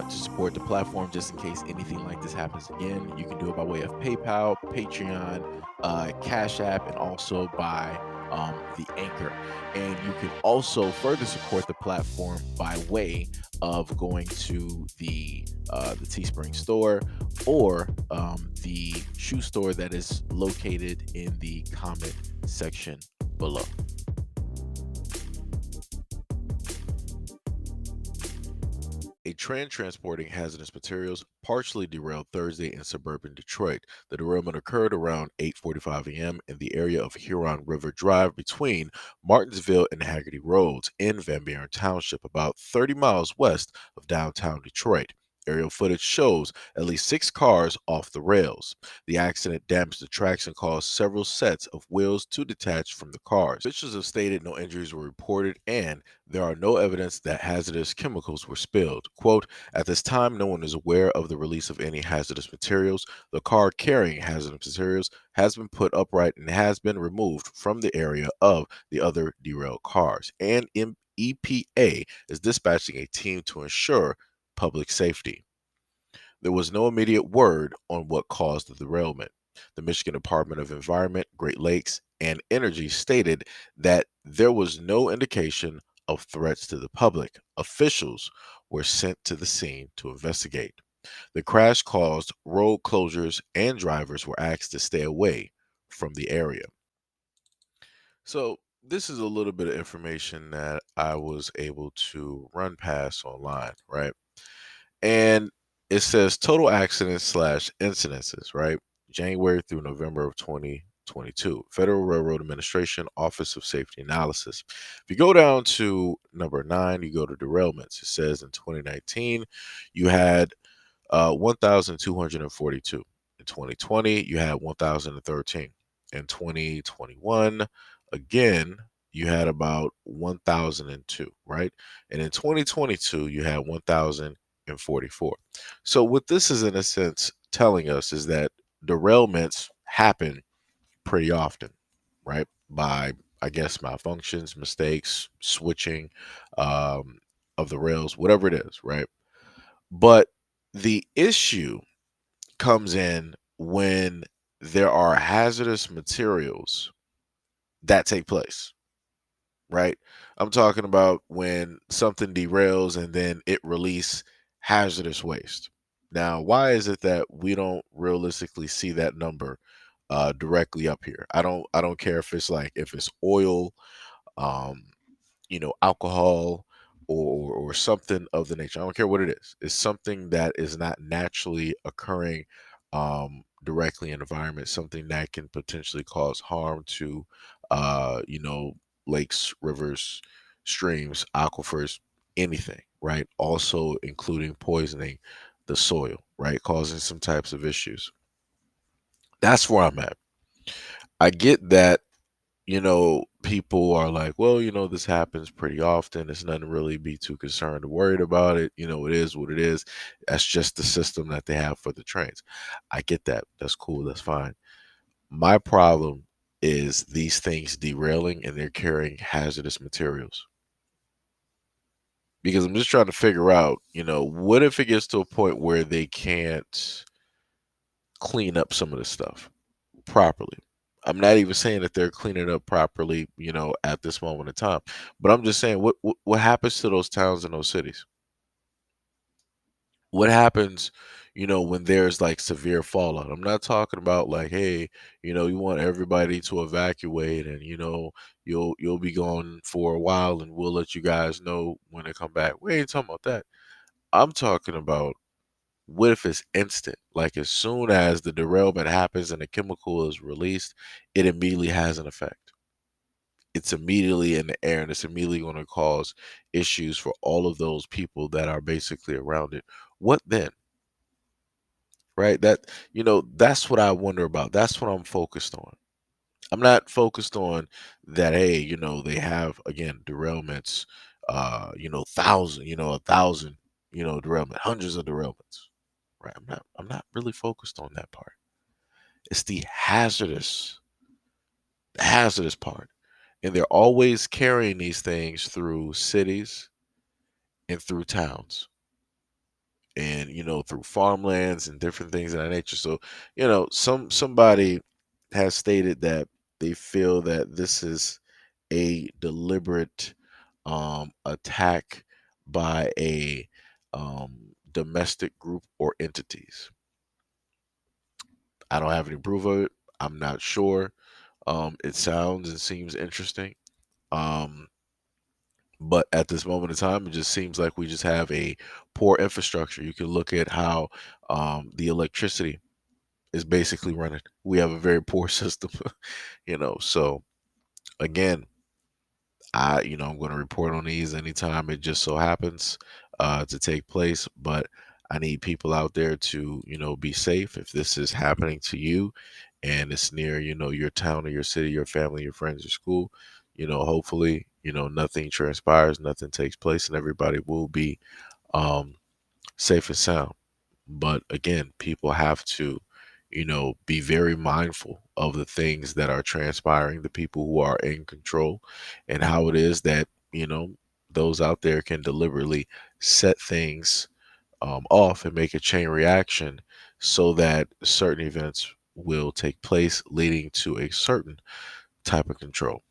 want to support the platform just in case anything like this happens again, you can do it by way of PayPal, Patreon, Cash App, and also by the Anchor. And you can also further support the platform by way of going to the Teespring store or the shoe store that is located in the comment section below. A train transporting hazardous materials partially derailed Thursday in suburban Detroit. The derailment occurred around 8:45 a.m. in the area of Huron River Drive between Martinsville and Haggerty Roads in Van Buren Township, about 30 miles west of downtown Detroit. Aerial footage shows at least 6 cars off the rails. The accident damaged the tracks and caused several sets of wheels to detach from the cars. Officials have stated no injuries were reported and there are no evidence that hazardous chemicals were spilled. Quote, at this time, no one is aware of the release of any hazardous materials. The car carrying hazardous materials has been put upright and has been removed from the area of the other derailed cars. And EPA is dispatching a team to ensure public safety. There was no immediate word on what caused the derailment. The Michigan Department of Environment, Great Lakes, and Energy stated that there was no indication of threats to the public. Officials were sent to the scene to investigate. The crash caused road closures and drivers were asked to stay away from the area. So, this is a little bit of information that I was able to run past online, right? And it says total accidents slash incidences, right? January through November of 2022. Federal Railroad Administration Office of Safety Analysis. If you go down to number 9, you go to derailments. It says in 2019, you had 1,242. In 2020, you had 1,013. In 2021, again, you had about 1,002, right? And in 2022, you had 1,044. So, what this is in a sense telling us is that derailments happen pretty often, right? By, I guess, malfunctions, mistakes, switching of the rails, whatever it is, right? But the issue comes in when there are hazardous materials that take place, right? I'm talking about when something derails and then it release hazardous waste. Now, why is it that we don't realistically see that number directly up here? I don't care if it's like if it's oil, um, alcohol or something of the nature. I don't care what it is. It's something that is not naturally occurring directly in the environment, something that can potentially cause harm to, lakes, rivers, streams, aquifers, anything, right? Also including poisoning the soil, right? Causing some types of issues. That's where I'm at. I get that people are like, well, this happens pretty often. It's nothing to really be too concerned or worried about it. It is what it is. That's just the system that they have for the trains. I get that. That's cool. That's fine. My problem is these things derailing and they're carrying hazardous materials. Because I'm just trying to figure out, what if it gets to a point where they can't clean up some of this stuff properly? I'm not even saying that they're cleaning up properly, at this moment in time. But I'm just saying, what happens to those towns and those cities? What happens, when there's like severe fallout? I'm not talking about like, hey, you want everybody to evacuate, and you'll be gone for a while, and we'll let you guys know when they come back. We ain't talking about that. I'm talking about what if it's instant? Like as soon as the derailment happens and the chemical is released, it immediately has an effect. It's immediately in the air and it's immediately going to cause issues for all of those people that are basically around it. What then? Right? That's what I wonder about. That's what I'm focused on. I'm not focused on that, hey, they have again derailments, a thousand, derailment, hundreds of derailments. Right. I'm not really focused on that part. It's the hazardous part. And they're always carrying these things through cities and through towns. through farmlands and different things of that nature. So, somebody has stated that they feel that this is a deliberate attack by a domestic group or entities. I don't have any proof of it. I'm not sure. It sounds and seems interesting. Um, but at this moment in time, it just seems like we just have a poor infrastructure. You can look at how the electricity is basically running. We have a very poor system, So again, I'm going to report on these anytime it just so happens to take place. But I need people out there to, be safe if this is happening to you and it's near, your town or your city, your family, your friends, your school. Hopefully, nothing transpires, nothing takes place, and everybody will be um, safe and sound. But again, people have to, be very mindful of the things that are transpiring, the people who are in control, and how it is that, those out there can deliberately set things off and make a chain reaction so that certain events will take place, leading to a certain type of control.